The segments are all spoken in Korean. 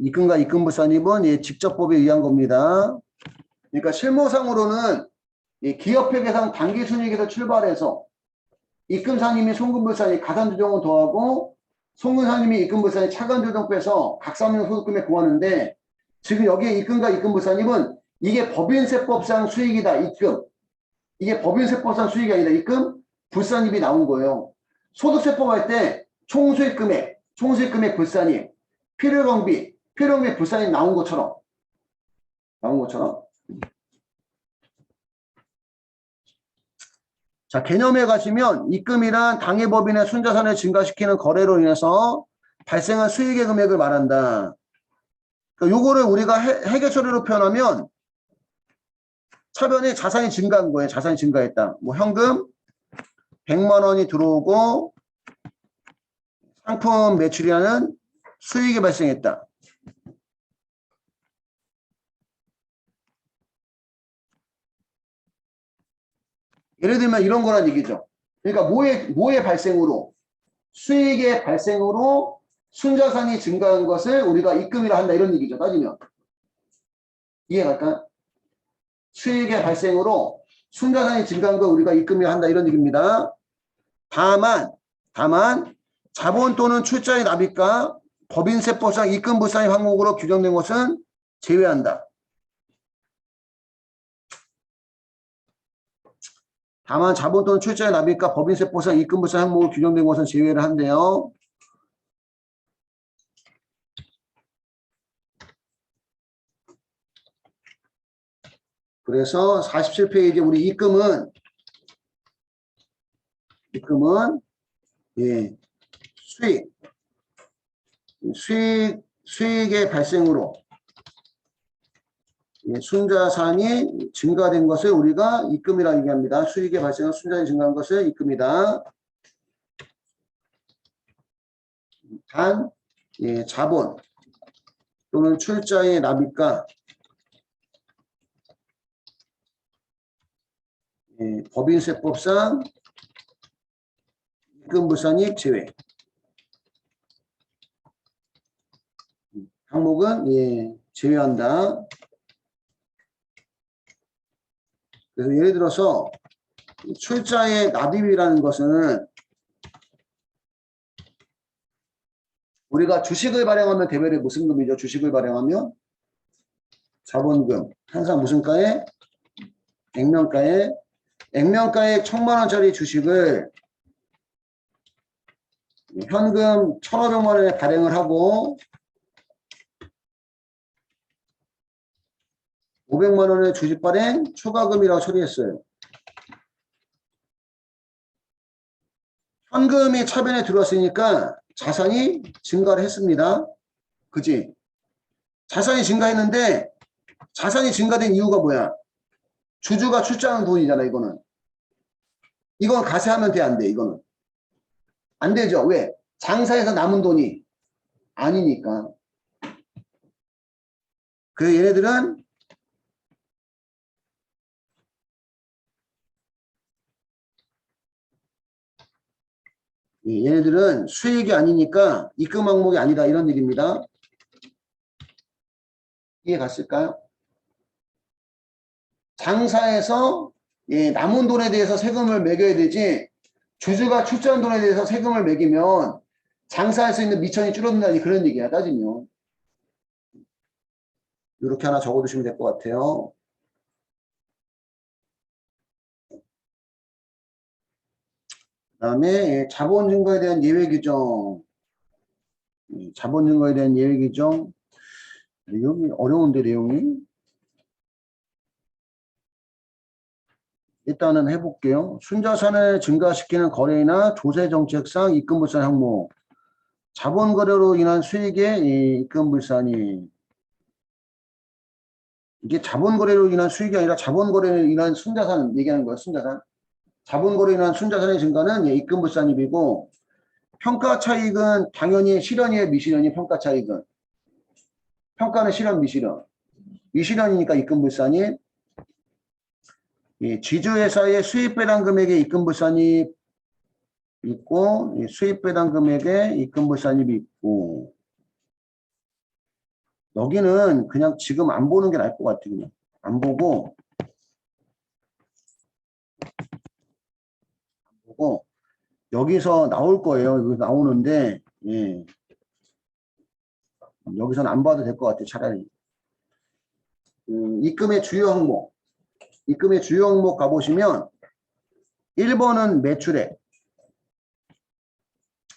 입금과 입금불산입은 예, 직접법에 의한 겁니다. 그러니까 실무상으로는 이 기업회계상 당기순이익에서 출발해서 입금상님이 송금불산이 가산조정을 더하고 송금상님이 입금불산이 차관조정 빼서 각상명 소득금액 구하는데 지금 여기에 입금과 입금불산입은 이게 법인세법상 수익이다. 입금. 이게 법인세법상 수익이 아니다. 입금. 불산입이 나온 거예요. 소득세법 할 때 총수익금액 불산입, 필요경비 불산입 나온 것처럼. 자, 개념에 가시면 입금이란 당해법인의 순자산을 증가시키는 거래로 인해서 발생한 수익의 금액을 말한다. 그러니까 요거를 우리가 회계처리로 표현하면 차변에 자산이 증가한 거예요. 자산이 증가했다. 뭐 현금 100만 원이 들어오고 상품 매출이라는 수익이 발생했다. 예를 들면 이런 거란 얘기죠. 그러니까 뭐의 발생으로 수익의 발생으로 순자산이 증가한 것을 우리가 입금이라 한다 이런 얘기죠. 따지면 이해갈까요? 수익의 발생으로 순자산이 증가한 걸 우리가 입금이라 한다 이런 얘기입니다. 다만 자본 또는 출자의 납입과 법인세법상 입금불산의 항목으로 규정된 것은 제외한다. 다만 자본 또는 출자의 납입과 법인세법상 입금불산 항목으로 규정된 것은 제외를 한대요. 그래서 47페이지 우리 입금은 예, 수익의 발생으로 예, 순자산이 증가된 것을 우리가 입금이라고 얘기합니다. 수익의 발생으로 순자산이 증가한 것을 입금이다. 단 예, 자본 또는 출자의 납입과 예, 법인세법상 입금불산입 제외. 항목은 예, 제외한다. 그래서 예를 들어서 출자의 납입이라는 것은 우리가 주식을 발행하면 대별에 무슨 금이죠? 주식을 발행하면 자본금. 항상 무슨 가에? 액면가에 1,000만 원짜리 주식을 현금 1,500만 원에 발행을 하고 500만 원의 주식 발행 초과금이라고 처리했어요. 현금이 차변에 들어왔으니까 자산이 증가를 했습니다. 그지? 자산이 증가했는데 자산이 증가된 이유가 뭐야? 주주가 출자한 돈이잖아. 이건 가세하면 돼, 안 돼? 이거는 안 되죠. 왜? 장사해서 남은 돈이 아니니까. 그 얘네들은 수익이 아니니까 입금 항목이 아니다 이런 얘기입니다. 이해 갔을까요? 장사해서 예, 남은 돈에 대해서 세금을 매겨야 되지 주주가 출자한 돈에 대해서 세금을 매기면 장사할 수 있는 미천이 줄어든다니 그런 얘기야. 따지면 이렇게 하나 적어두시면 될 것 같아요. 그 다음에 자본 증거에 대한 예외 규정. 자본 증거에 대한 예외 규정. 여기 어려운데 내용이. 일단은 해볼게요. 순자산을 증가시키는 거래나 조세정책상 입금불산 항목. 자본거래로 인한 수익의 입금불산이. 이게 자본거래로 인한 수익이 아니라 자본거래로 인한 순자산 얘기하는 거예요. 순자산. 자본거래로 인한 순자산의 증가는 입금불산입이고 평가차익은 당연히 실현이에요. 미실현이 평가차익은. 평가는 실현 미실현. 미실현이니까 입금불산이. 지주회사의 수입배당 금액의 입금불산이 있고 수입배당 금액의 입금불산이 있고 여기는 그냥 지금 안 보는 게 나을 것 같아. 그냥 안 보고 여기서 나올 거예요. 여기서 나오는데 예. 여기서는 안 봐도 될 것 같아요. 차라리 입금의 주요 항목 입금의 주요 항목 가보시면 1번은 매출액.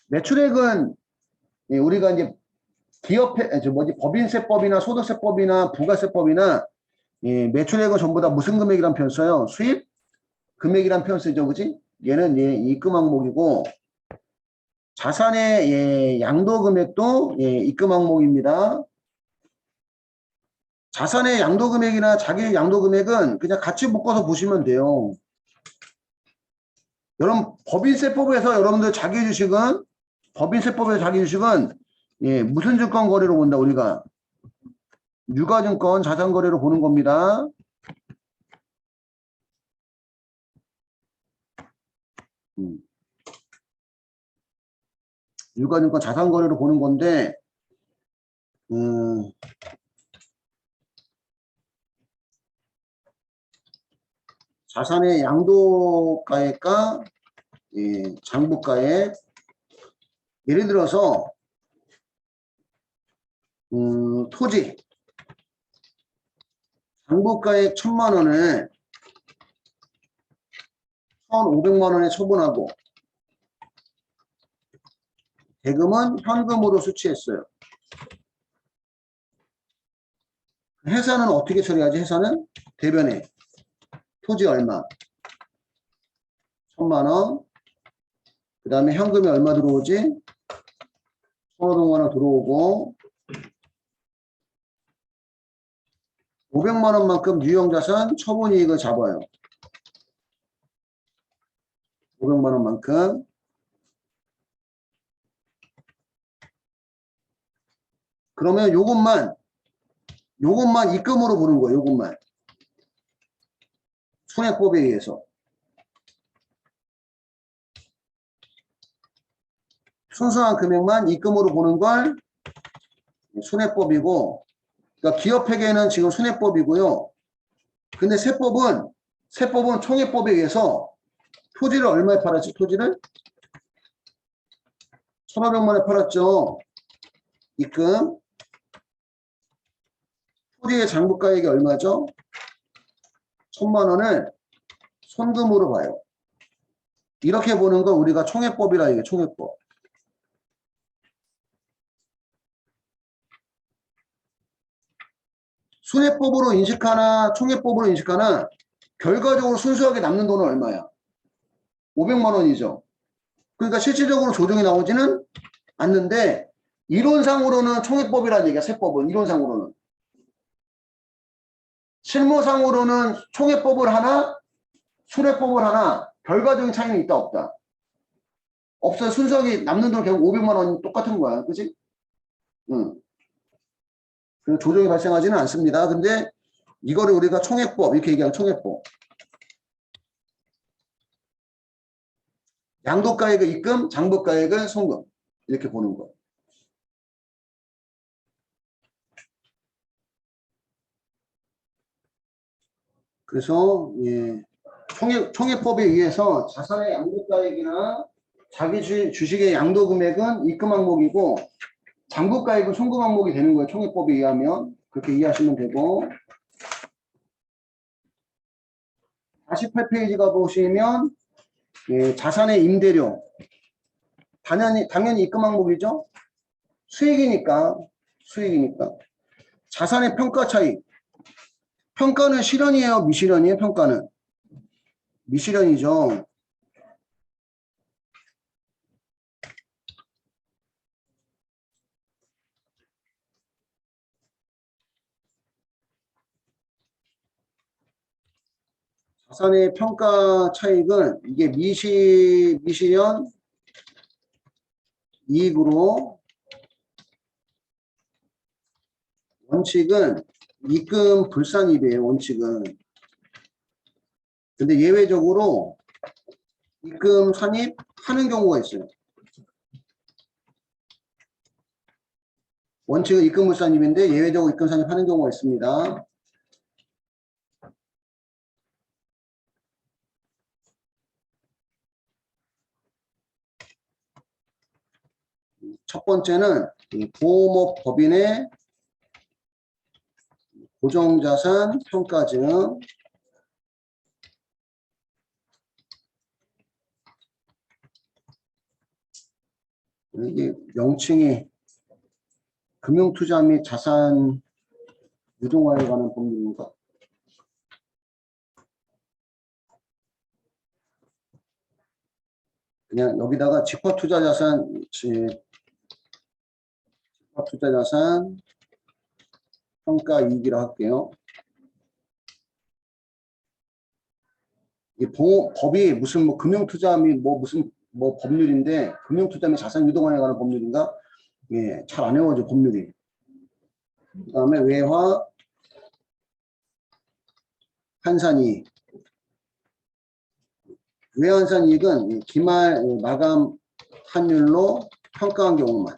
매출액은 예, 우리가 이제 법인세법이나 소득세법이나 부가세법이나 예, 매출액은 전부 다 무슨 금액이란 편 써요? 수입 금액이란 편 쓰죠, 그지? 얘는 예, 입금 항목이고 자산의 예, 양도 금액도 예, 입금 항목입니다. 자산의 양도 금액이나 자기 양도 금액은 그냥 같이 묶어서 보시면 돼요. 여러분 법인세법에서 여러분들 자기 주식은 법인세법에서 자기 주식은 예, 무슨 증권 거래로 본다 우리가 유가증권 자산거래로 보는 겁니다. 유가증권 자산거래로 보는 건데 자산의 양도가액과 예, 장부가액 예를 들어서 토지 장부가액 1,000만 원을 1,500만 원에 처분하고 대금은 현금으로 수취했어요. 회사는 어떻게 처리하지? 회사는 대변에 토지 얼마 1,000만 원 그 다음에 현금이 얼마 들어오지? 1,500만 원 들어오고 500만 원만큼 유형자산 처분이익을 잡아요. 500만 원만큼 그러면 요것만 입금으로 보는 거예요. 요것만 손해법에 의해서 순수한 금액만 입금으로 보는 걸 손해법이고 그러니까 기업회계는 지금 손해법이고요. 근데 세법은 총회법에 의해서 토지를 얼마에 팔았지? 토지를 1,500만 원에 팔았죠. 입금 토지의 장부가액이 얼마죠? 1,000만 원을 손금으로 봐요. 이렇게 보는 걸 우리가 총회법이라 이게 총회법. 손해법으로 인식하나 총회법으로 인식하나 결과적으로 순수하게 남는 돈은 얼마야? 500만 원이죠. 그러니까 실질적으로 조정이 나오지는 않는데 이론상으로는 총회법이라는 얘기야. 세법은 이론상으로는. 실무상으로는 총회법을 하나 손해법을 하나 결과적인 차이는 있다 없다? 없어요. 순수하게 남는 돈 결국 500만 원이 똑같은 거야. 그치? 응. 그 조정이 발생하지는 않습니다. 근데 이거를 우리가 총회법 이렇게 얘기하면 총회법. 양도가액을 입금, 장부가액을 송금 이렇게 보는 거. 그래서 예, 총회법에 의해서 자산의 양도가액이나 자기 주식의 양도금액은 입금 항목이고 장부가액은 송금 항목이 되는 거예요. 총회법에 의하면 그렇게 이해하시면 되고 48페이지 가보시면 예, 자산의 임대료 당연히 입금 항목이죠. 수익이니까 자산의 평가 차익 평가는 실현이에요 미실현이에요? 평가는 미실현이죠. 자산의 평가 차익은 이게 미실현 이익으로 원칙은 입금 불산입이에요. 원칙은. 근데 예외적으로 입금 산입하는 경우가 있어요. 원칙은 입금물산입인데 예외적으로 입금산입하는 경우가 있습니다. 첫 번째는 이 보험업 법인의 고정자산 평가증. 이게 명칭이 금융투자 및 자산 유동화에 관한 법률인가? 그냥 여기다가 집합투자자산 평가이익이라 할게요. 이 법이 무슨 뭐 금융투자 및 뭐 무슨 뭐 법률인데 금융투자 및 자산 유동화에 관한 법률인가? 예, 잘 안 외워져 법률이. 그 다음에 외화 환산이익. 외화 환산이익은 기말 마감 환율로 평가한 경우만.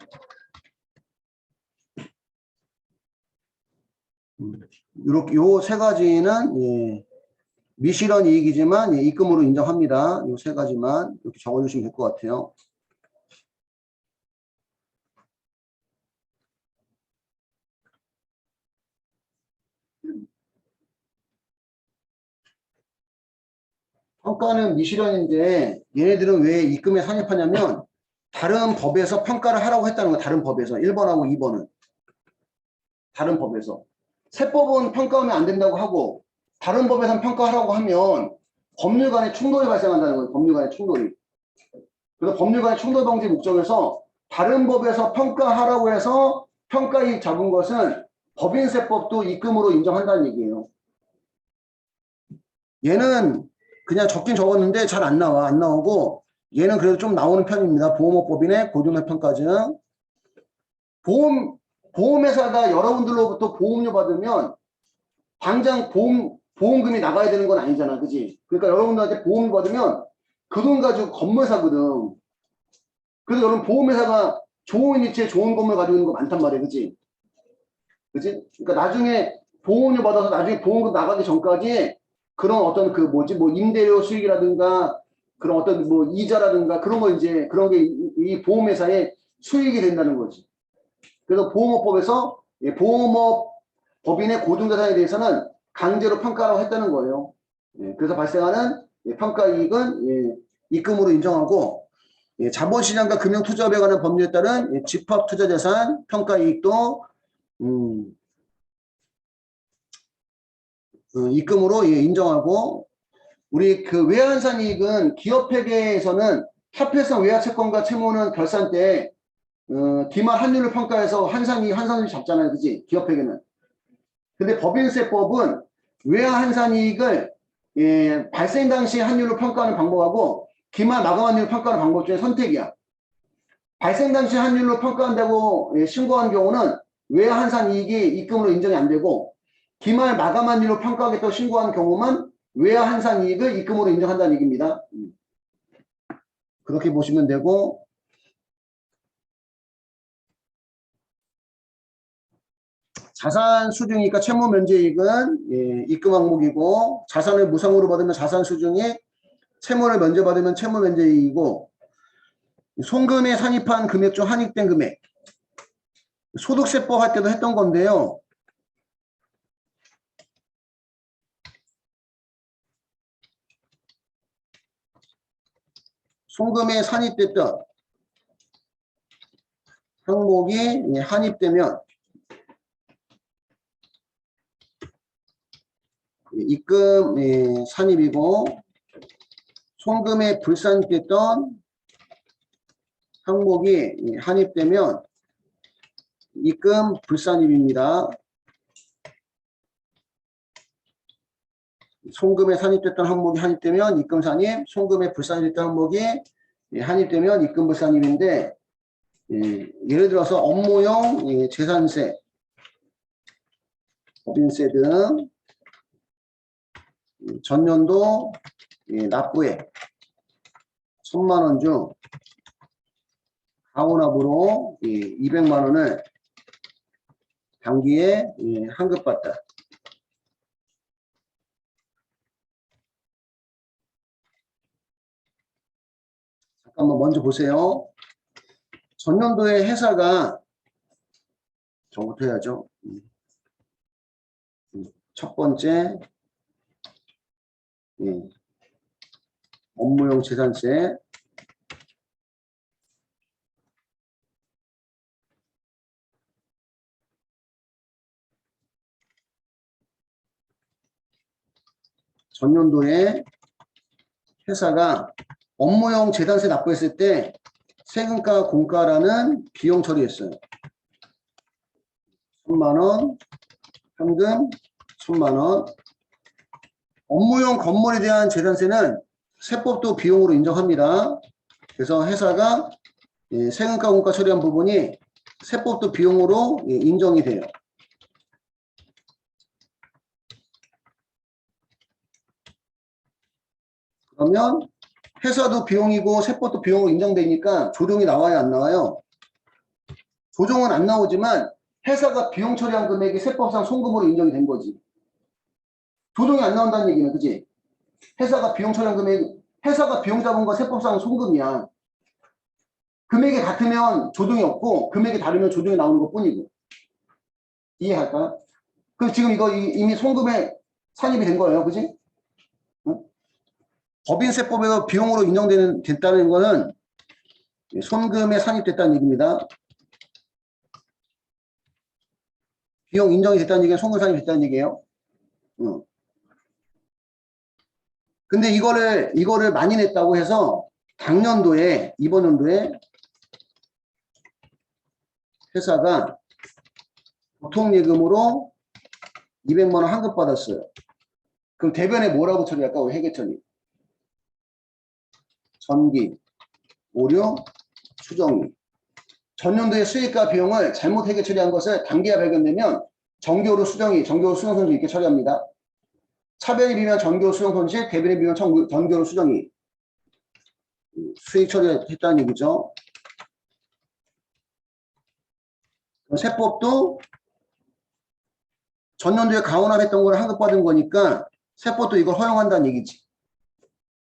이렇게 요 세 가지는 예, 미실현 이익이지만 예, 입금으로 인정합니다. 요 세 가지만 이렇게 적어주시면 될 것 같아요. 평가는 미실현인데 얘네들은 왜 입금에 산입하냐면 다른 법에서 평가를 하라고 했다는 거야. 다른 법에서 1번하고 2번은 다른 법에서 세법은 평가하면 안 된다고 하고 다른 법에서는 평가하라고 하면 법률 간의 충돌이 발생한다는 거예요. 법률 간의 충돌이. 그래서 법률 간의 충돌 방지 목적에서 다른 법에서 평가하라고 해서 평가이익 잡은 것은 법인세법도 입금으로 인정한다는 얘기예요. 얘는 그냥 적긴 적었는데 잘 안 나와. 안 나오고 얘는 그래도 좀 나오는 편입니다. 보험업법인의 고정평가증. 보험회사가 여러분들로부터 보험료 받으면 당장 보험금이 나가야 되는 건 아니잖아. 그지? 그러니까 여러분들한테 보험 받으면 그 돈 가지고 건물 사거든. 그래서 여러분 보험회사가 좋은 위치에 좋은 건물 가지고 있는 거 많단 말이야. 그지? 그지? 그러니까 나중에 보험료 받아서 나중에 보험금 나가기 전까지 그런 어떤 그 뭐지? 뭐 임대료 수익이라든가 그런 어떤 뭐 이자라든가 그런 거 이제 그런 게 이 보험회사의 수익이 된다는 거지. 그래서 보험업법에서 보험업 법인의 고정자산에 대해서는 강제로 평가라고 했다는 거예요. 그래서 발생하는 평가이익은 입금으로 인정하고 자본시장과 금융투자업에 관한 법률에 따른 집합투자자산 평가이익도 입금으로 인정하고 우리 그 외환산이익은 기업회계에서는 화폐성 외화채권과 채무는 결산 때 기말 환율을 평가해서 환산이익 잡잖아요. 그지? 기업회계는. 근데 법인세법은 외화 환산이익을 발생 당시 환율로 평가하는 방법하고 기말 마감 환율을 평가하는 방법 중에 선택이야. 발생 당시 환율로 평가한다고 신고한 경우는 외화 환산이익이 입금으로 인정이 안 되고 기말 마감 환율로 평가하겠다고 신고한 경우만 외화 환산이익을 입금으로 인정한다는 얘기입니다. 그렇게 보시면 되고 자산 수중이니까 채무 면제이익은 입금 항목이고 자산을 무상으로 받으면 자산 수중이 채무를 면제받으면 채무 면제이익이고 송금에 산입한 금액 중 한입된 금액 소득세법 할 때도 했던 건데요. 송금에 산입됐던 항목이 한입되면 입금 산입이고 송금에 불산입됐던 항목이 한입되면 입금 불산입입니다. 송금에 산입됐던 항목이 한입되면 입금 산입, 송금에 불산입됐던 항목이 한입되면 입금 불산입인데 예를 들어서 업무용 재산세, 법인세 등 전년도 납부액 1000만 원 중 가오납으로 200만 원을 단기에 환급받다. 잠깐만 먼저 보세요. 전년도에 회사가 저부터 해야죠. 첫 번째 업무용 재산세 전년도에 회사가 업무용 재산세 납부했을 때 세금과 공과라는 비용 처리했어요. 1000만원, 현금 1000만원. 업무용 건물에 대한 재산세는 세법도 비용으로 인정합니다. 그래서 회사가 세금과 공과 처리한 부분이 세법도 비용으로 인정이 돼요. 그러면 회사도 비용이고 세법도 비용으로 인정되니까 조정이 나와요, 안 나와요? 조정은 안 나오지만 회사가 비용 처리한 금액이 세법상 송금으로 인정이 된 거지. 조정이 안 나온다는 얘기는, 그지? 회사가 비용 처리한 금액, 회사가 비용 잡은 거 세법상 송금이야. 금액이 같으면 조정이 없고 금액이 다르면 조정이 나오는 것 뿐이고. 이해할까? 그 지금 이거 이미 송금에 산입이 된 거예요, 그지? 응? 법인세법에서 비용으로 인정됐다는 거는 손금에 산입됐다는 얘기입니다. 비용 인정이 됐다는 얘기는 손금 산입이 됐다는 얘기예요. 응. 근데 이거를 많이 냈다고 해서 당년도에, 이번 연도에 회사가 보통예금으로 200만원 환급받았어요. 그럼 대변에 뭐라고 처리할까? 우리 회계처리. 전기, 오류, 추정이. 전년도의 수익과 비용을 잘못 회계 처리한 것을 단기가 발견되면 정기오류 수정이, 정기오류 수정 손실 이렇게 처리합니다. 차변에 비면 정기오류 수정 손실, 대변에 비면 정기오류 수정이. 수익 처리했다는 얘기죠. 세법도 전년도에 가원합했던 걸 환급받은 거니까 세법도 이걸 허용한다는 얘기지.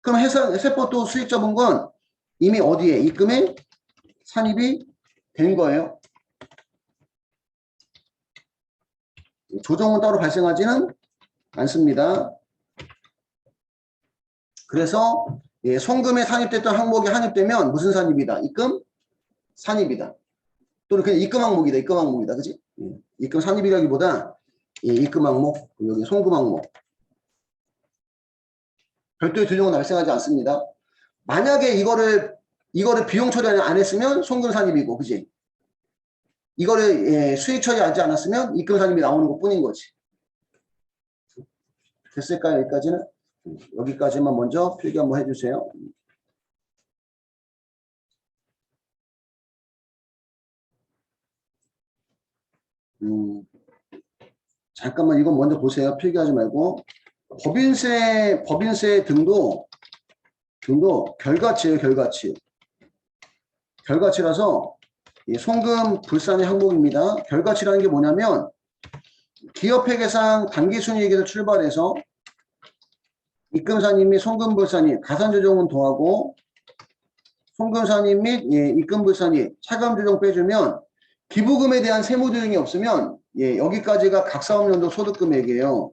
그럼 세법도 수익 잡은 건 이미 어디에? 입금에 산입이 된 거예요. 조정은 따로 발생하지는 않습니다. 그래서 송금에 산입됐던 항목이 환입되면 무슨 산입이다? 입금 산입이다. 또는 그냥 입금 항목이다. 입금 항목이다. 그지? 입금 산입이라기보다 입금 항목, 여기 송금 항목. 별도의 조정은 발생하지 않습니다. 만약에 이거를 비용 처리 안 했으면 송금 산입이고, 그지? 이거를 수익 처리하지 않았으면 입금 산입이 나오는 것 뿐인 거지. 됐을까요? 여기까지는? 여기까지만 먼저 필기 한번 해주세요. 잠깐만 이건 먼저 보세요. 필기하지 말고. 법인세 등도 결과치예요. 결과치라서 송금 불산의 항목입니다. 결과치라는 게 뭐냐면 기업회계상 당기순이익에서 출발해서 입금산입 및 송금불산입, 가산조정은 더하고 송금산입 및 입금불산입, 차감조정 빼주면 기부금에 대한 세무조정이 없으면 여기까지가 각사업연도 소득금액이에요.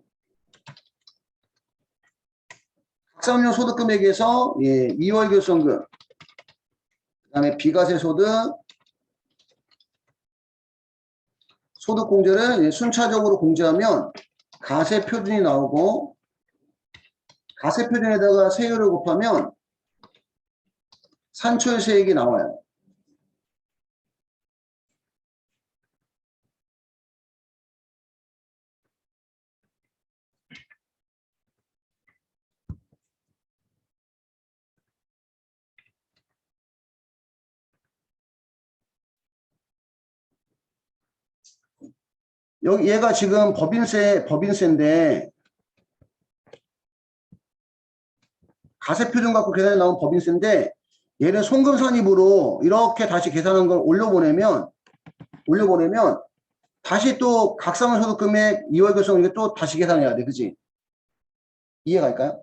각사업연 소득금액에서 2월 결손금, 그 다음에 비과세 소득공제를 순차적으로 공제하면 가세표준이 나오고 가세표준에다가 세율을 곱하면 산출세액이 나와요. 여기 얘가 지금 법인세인데 가세표준 갖고 계산해 나온 법인세인데 얘는 송금산입으로 이렇게 다시 계산한 걸 올려보내면 다시 또 각상소득금액 2월 결손 이게 또 다시 계산해야 돼. 그지? 이해갈까요?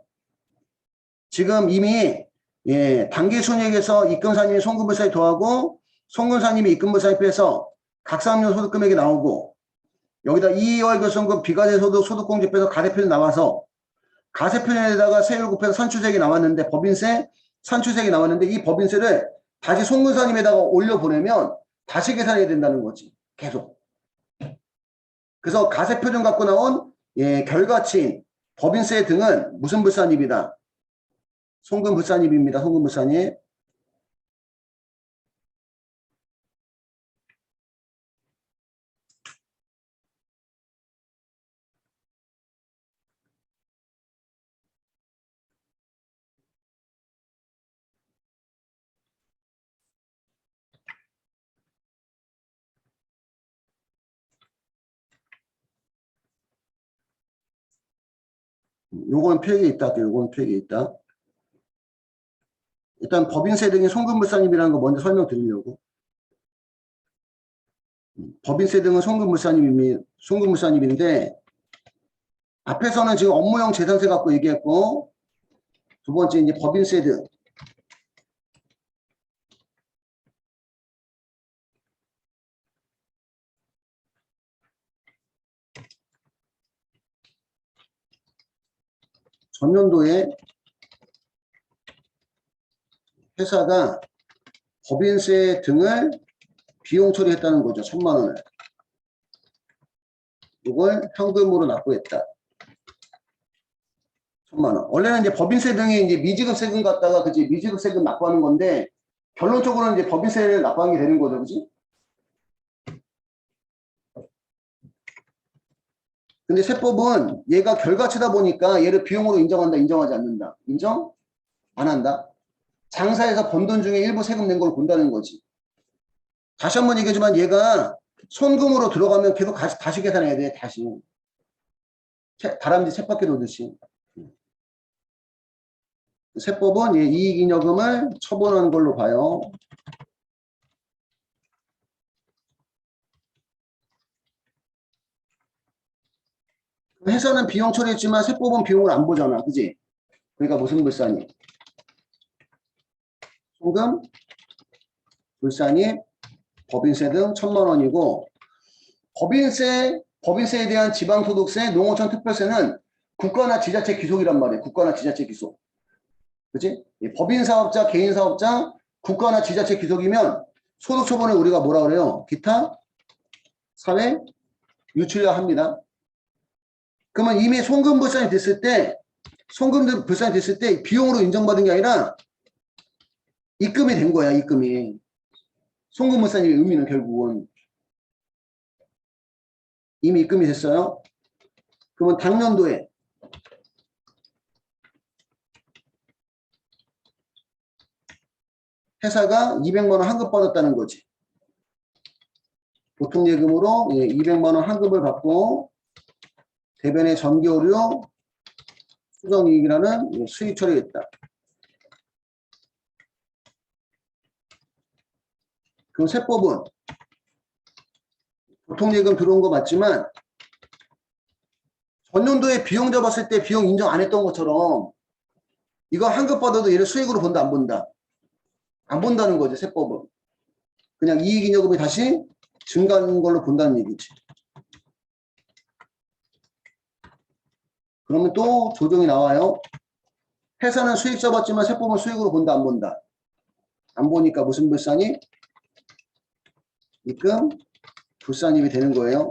지금 이미 예, 단기순이익에서 입금사님이 송금불사에 더하고 송금사님이 입금불사에 빼서 각상용 소득금액이 나오고 여기다 2월 결손금 비과세소득 소득공제 빼서 가세편이 나와서 가세편에다가 세율 곱해서 산출세액이 나왔는데 법인세, 산출세액이 나왔는데 이 법인세를 다시 송금사님에다가 올려보내면 다시 계산해야 된다는 거지. 계속. 그래서 가세표준 갖고 나온 예, 결과치인 법인세 등은 무슨 불산입이다. 송금불산입입니다. 송금불산입. 요건 필기에 있다. 요건 필기에 있다. 일단 법인세 등의 송금불산입이라는 거 먼저 설명드리려고. 법인세 등은 송금불산입인데 앞에서는 지금 업무용 재산세 갖고 얘기했고 두 번째 이제 법인세 등 전년도에 회사가 법인세 등을 비용 처리했다는 거죠. 1,000만 원을. 이걸 현금으로 납부했다. 1,000만 원. 원래는 이제 법인세 등이 이제 미지급 세금 갖다가 그지 미지급 세금 납부하는 건데 결론적으로는 이제 법인세를 납부하게 되는 거죠, 그지? 근데 세법은 얘가 결과치다 보니까 얘를 비용으로 인정한다, 인정하지 않는다. 인정? 안 한다. 장사에서 번 돈 중에 일부 세금 낸 걸 본다는 거지. 다시 한번 얘기하지만 얘가 손금으로 들어가면 계속 다시 계산해야 돼. 다시. 다람쥐 쳇바퀴 돌듯이. 세법은 이익잉여금을 처분한 걸로 봐요. 회사는 비용 처리했지만 세법은 비용을 안 보잖아. 그지? 그러니까 무슨 불산이? 송금, 불산이 법인세 등 1,000만 원이고 법인세에 대한 지방소득세, 농어촌 특별세는 국가나 지자체 기속이란 말이에요. 국가나 지자체 기속. 그치? 법인사업자, 개인사업자, 국가나 지자체 기속이면 소득처분을 우리가 뭐라 그래요? 기타 사회 유출이라 합니다. 그러면 이미 송금불산이 됐을 때 비용으로 인정받은 게 아니라 입금이 된 거야. 입금이. 송금불산의 의미는 결국은 이미 입금이 됐어요. 그러면 당년도에 회사가 200만 원 환급 받았다는 거지. 보통 예금으로 200만 원 환급을 받고 대변의 전기오류 수정이익이라는 수익 처리했다. 그럼 세법은 보통 예금 들어온 거 맞지만 전년도에 비용 잡았을 때 비용 인정 안 했던 것처럼 이거 환급 받아도 얘를 수익으로 본다 안 본다? 안 본다는 거죠. 세법은. 그냥 이익잉여금이 다시 증가하는 걸로 본다는 얘기지. 그러면 또 조정이 나와요. 회사는 수익 잡았지만 세법은 수익으로 본다 안 본다? 안 보니까 무슨 불산이? 입금 불산입이 되는 거예요.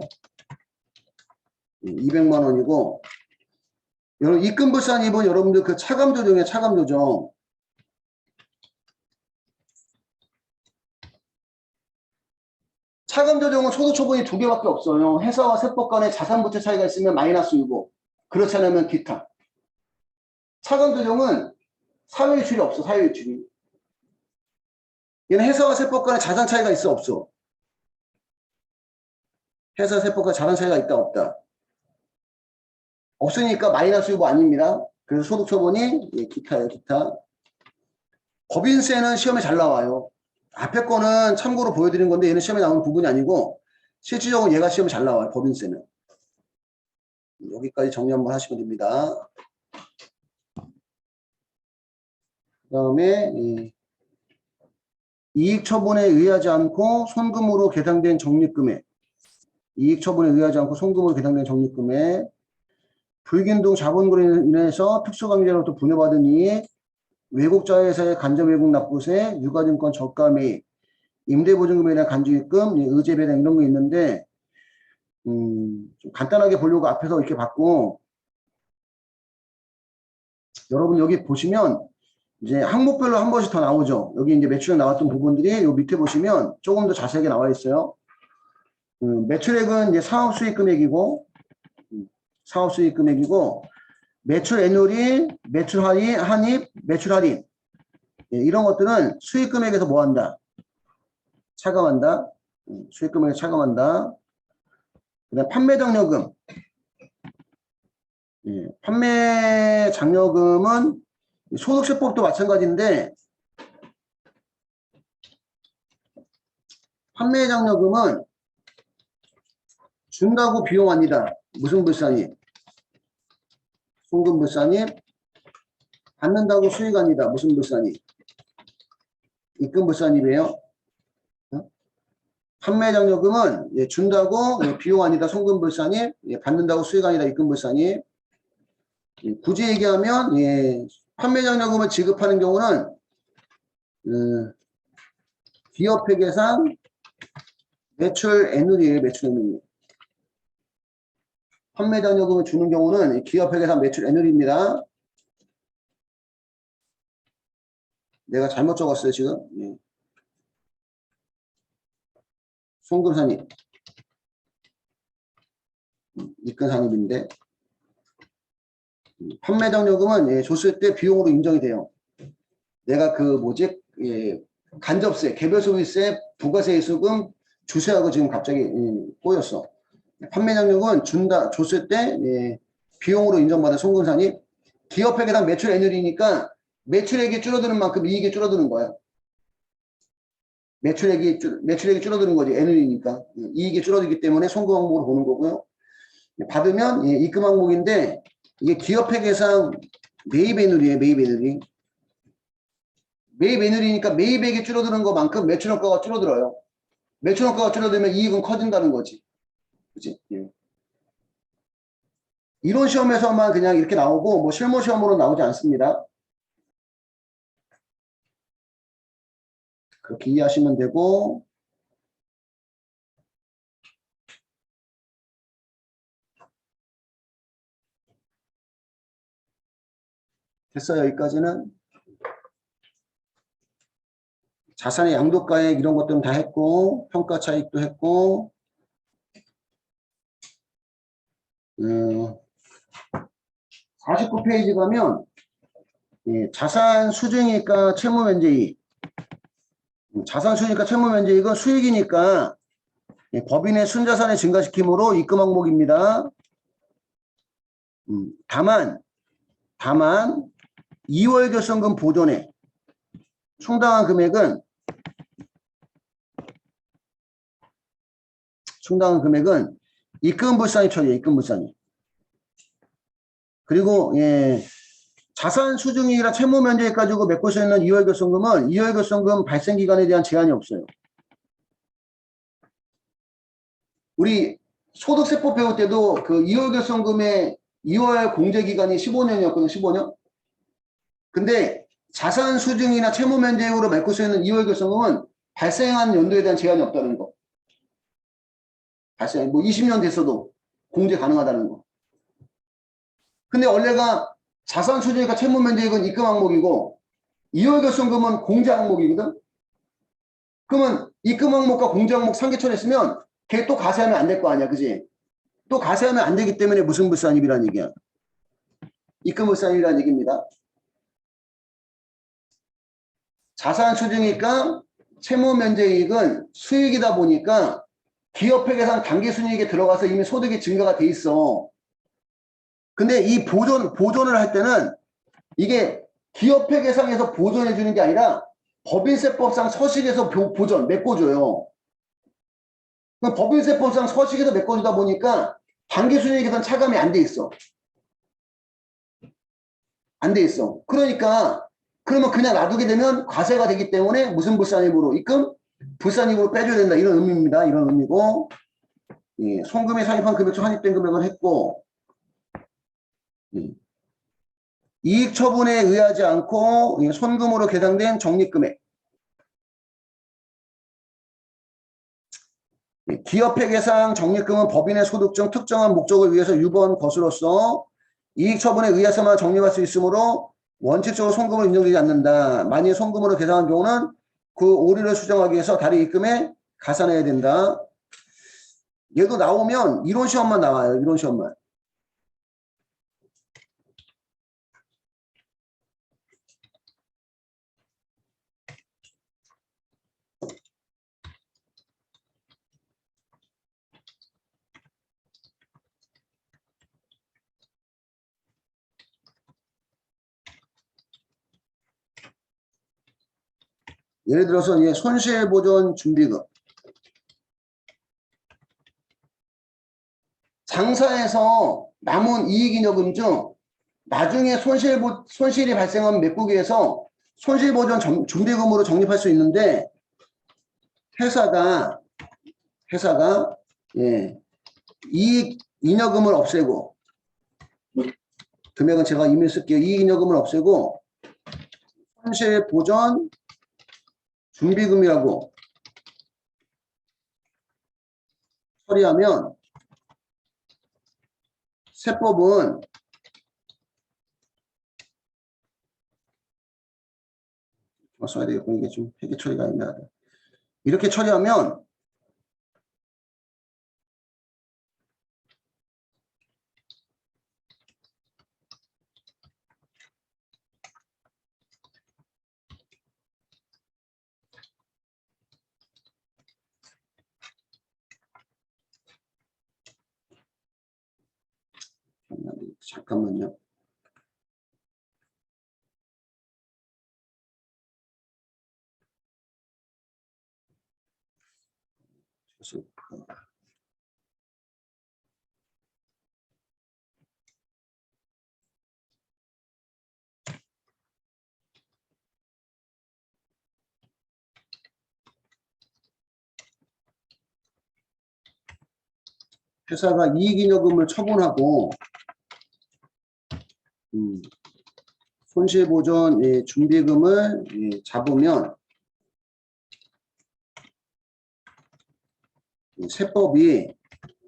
200만 원이고 여러분 입금 불산입은 여러분들 그 차감 조정이에요. 차감 조정. 차감 조정은 소득 처분이 두 개밖에 없어요. 회사와 세법 간의 자산 부채 차이가 있으면 마이너스이고 그렇지 않으면 기타. 차감 조정은 사회 유출이 없어. 사회 유출이. 얘는 회사와 세법 간의 자산 차이가 있어 없어? 회사 세법 간 자산 차이가 있다 없다? 없으니까 마이너스 유보 아닙니다. 그래서 소득 처분이 기타예요. 기타. 법인세는 시험에 잘 나와요. 앞에 거는 참고로 보여드린 건데 얘는 시험에 나오는 부분이 아니고 실질적으로 얘가 시험에 잘 나와요. 법인세는. 여기까지 정리 한번 하시면 됩니다. 그 다음에 이익 처분에 의하지 않고 손금으로 계상된 적립금액. 이익 처분에 의하지 않고 손금으로 계상된 적립금액. 불균등 자본으로 인해서 특수관계로부터 분여받은 이익, 외국자회사의 간접 외국 납부세, 유가증권 저가 매입, 임대보증금에 대한 간주입금, 의제배당 이런 거 있는데 좀 간단하게 보려고 앞에서 이렇게 봤고, 여러분 여기 보시면 이제 항목별로 한 번씩 더 나오죠. 여기 이제 매출액 나왔던 부분들이 요 밑에 보시면 조금 더 자세하게 나와 있어요. 매출액은 이제 사업수익 금액이고, 사업수익 금액이고, 매출 애누리, 매출 할인, 한입, 매출 할인. 이런 것들은 수익 금액에서 뭐 한다? 차감한다. 수익 금액에 차감한다. 그다음 판매 장려금. 판매 장려금은 소득세법도 마찬가지인데, 판매 장려금은 준다고 비용 아니다. 무슨 불산입? 송금 불산입. 받는다고 수익 아니다. 무슨 불산입? 입금 불산입이에요. 판매 장려금은 준다고 비용 아니다. 송금 불산입. 받는다고 수익 아니다. 입금 불산입. 굳이 얘기하면 판매 장려금을 지급하는 경우는 기업회계상 매출 애누리예요. 매출 애누리. 판매 장려금을 주는 경우는 기업회계상 매출 애누리입니다. 내가 잘못 적었어요 지금. 송금산입, 입금산입인데 판매 장려금은 줬을 때 비용으로 인정이 돼요. 내가 그 뭐지 간접세, 개별소비세, 부가세 수금, 주세하고 지금 갑자기 꼬였어. 판매 장려금은 줬을 때 비용으로 인정받은 송금산입. 기업회계상 매출 애누리니까 매출액이 줄어드는 만큼 이익이 줄어드는 거야. 매출액이 줄어드는 거지. 애누리니까. 이익이 줄어들기 때문에 송금 항목으로 보는 거고요. 받으면 입금 항목인데 이게 기업회계상 매입 애누리예요. 매입 애누리. 매입 애누리니까 매입액이 줄어드는 것만큼 매출효과가 줄어들어요. 매출효과가 줄어들면 이익은 커진다는 거지. 그치? 이론 시험에서만 그냥 이렇게 나오고 뭐 실무 시험으로 나오지 않습니다. 그렇게 이해하시면 되고, 됐어요. 여기까지는. 자산의 양도가액 이런 것들은 다 했고, 평가 차익도 했고, 49페이지 가면 자산 수증이익과 채무면제이익. 자산 수익이니까 채무면제이익은 수익이니까 법인의 순자산을 증가시킴으로 입금 항목입니다. 다만 2월 결성금 보존에 충당한 금액은 입금 불산입 처리예요. 입금 불산입. 그리고 자산 수증이익이나 채무 면제액 가지고 메꿀 수 있는 2월 결성금은 2월 결성금 발생 기간에 대한 제한이 없어요. 우리 소득세법 배울 때도 그 2월 결성금의 2월 공제 기간이 15년이었거든요. 15년. 근데 자산 수증이나 채무 면제액으로 메꿀 수 있는 2월 결성금은 발생한 연도에 대한 제한이 없다는 거. 발생 뭐 20년 됐어도 공제 가능하다는 거. 근데 원래가 자산 수증이니까 채무 면제액은 입금 항목이고 2월 결성금은 공제 항목이거든. 그러면 입금 항목과 공제 항목 상계처리했으면 걔 또 가세하면 안 될 거 아니야, 그지? 또 가세하면 안 되기 때문에 무슨 불산입이라는 얘기야. 입금 불산입이라는 얘기입니다. 자산 수증이니까 채무 면제이익은 수익이다 보니까 기업회계상 당기순이익에 들어가서 이미 소득이 증가가 돼 있어. 근데 이 보존을 할 때는 이게 기업회계상에서 보존해 주는 게 아니라 법인세법상 서식에서 보존 메꿔줘요. 그럼 법인세법상 서식에서 메꿔주다 보니까 단기순이익에선 차감이 안 돼 있어. 안 돼 있어. 그러니까 그러면 그냥 놔두게 되면 과세가 되기 때문에 무슨 불산입으로 입금? 불산입으로 빼줘야 된다. 이런 의미입니다. 이런 의미고, 예, 송금에 상입한 금액 중 환입된 금액을 했고, 예, 이익 처분에 의하지 않고 예, 손금으로 계상된 적립금액. 예, 기업회계상 적립금은 법인의 소득 중 특정한 목적을 위해서 유보한 것으로서 이익 처분에 의해서만 적립할 수 있으므로 원칙적으로 송금을 인정되지 않는다. 만일 송금으로 계상한 경우는 그 오류를 수정하기 위해서 다른 입금에 가산해야 된다. 얘도 나오면 이론 시험만 나와요. 이론 시험만. 예를 들어서 이제 손실보전 준비금. 장사에서 남은 이익잉여금 중 나중에 손실이 발생하면 메꾸기에서 손실보전 준비금으로 적립할 수 있는데 회사가 예, 이익잉여금을 없애고 금액은 제가 이미 쓸게요. 이익잉여금을 없애고 손실보전 준비금이라고 처리하면 세법은 써야 되겠고 이게 좀 회계 처리가 애매하다. 이렇게 처리하면 잠깐만요. 회사가 이익잉여금을 처분하고 손실보전 예, 준비금을 예, 잡으면 세법이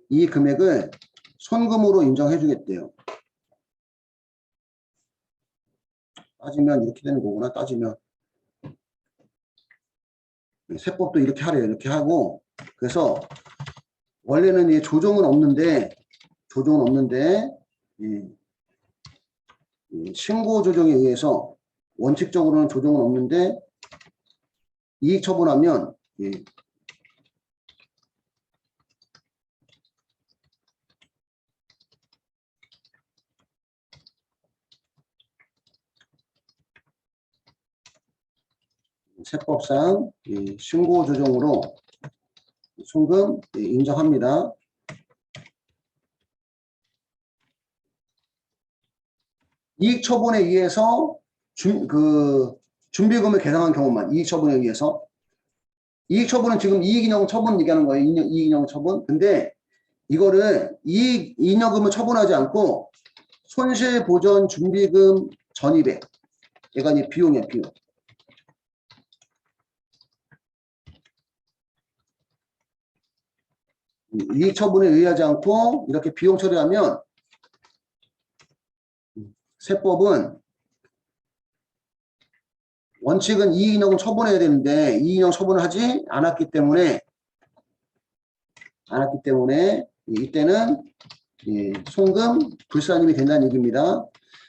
이 금액을 손금으로 인정해 주겠대요. 따지면 이렇게 되는 거구나. 따지면 세법도 이렇게 하래요. 이렇게 하고 그래서 원래는 이 조정은 없는데 예, 신고 조정에 의해서 원칙적으로는 조정은 없는데 이익 처분하면 예, 세법상 예, 신고 조정으로 송금 예, 인정합니다. 이익 처분에 의해서 준비금을 계상한 경우만 이익 처분에 의해서 이익 처분은 지금 이익잉여금 처분 얘기하는 거예요. 이익잉여금 처분. 근데 이거를 이익잉여금을 처분하지 않고 손실보전 준비금 전입액 얘가 이제 비용이야 비용. 이익 처분에 의하지 않고 이렇게 비용 처리하면 세법은 원칙은 이익잉여금 처분해야 되는데 이익잉여금 처분을 하지 않았기 때문에 이때는 예, 송금 불산입이 된다는 얘기입니다.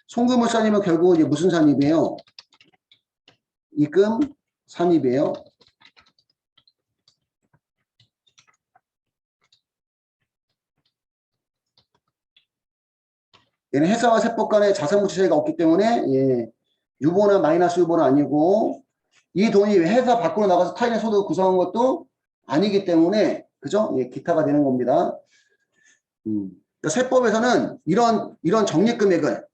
송금 불산입은 결국 이제 무슨 산입이에요? 입금 산입이에요. 얘는 회사와 세법 간의 자산부채 차이가 없기 때문에 예, 유보나 마이너스 유보는 아니고 이 돈이 회사 밖으로 나가서 타인의 소득을 구성한 것도 아니기 때문에 그죠? 예, 기타가 되는 겁니다. 그러니까 세법에서는 이런 적립금액을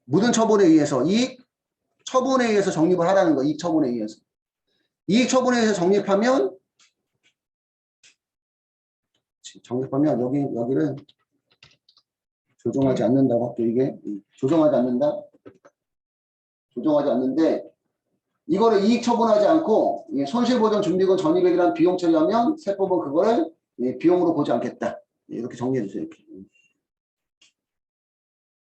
무슨 처분에 의해서 이익 처분에 의해서 적립을 하라는 거. 이익 처분에 의해서. 이익 처분에 의해서 적립하면 여기를 조정하지 않는다고 할게요. 이게 조정하지 않는데 이거를 이익 처분하지 않고 손실보전 준비금 전입액이라는 비용 처리하면 세법은 그거를 비용으로 보지 않겠다. 이렇게 정리해 주세요. 이렇게.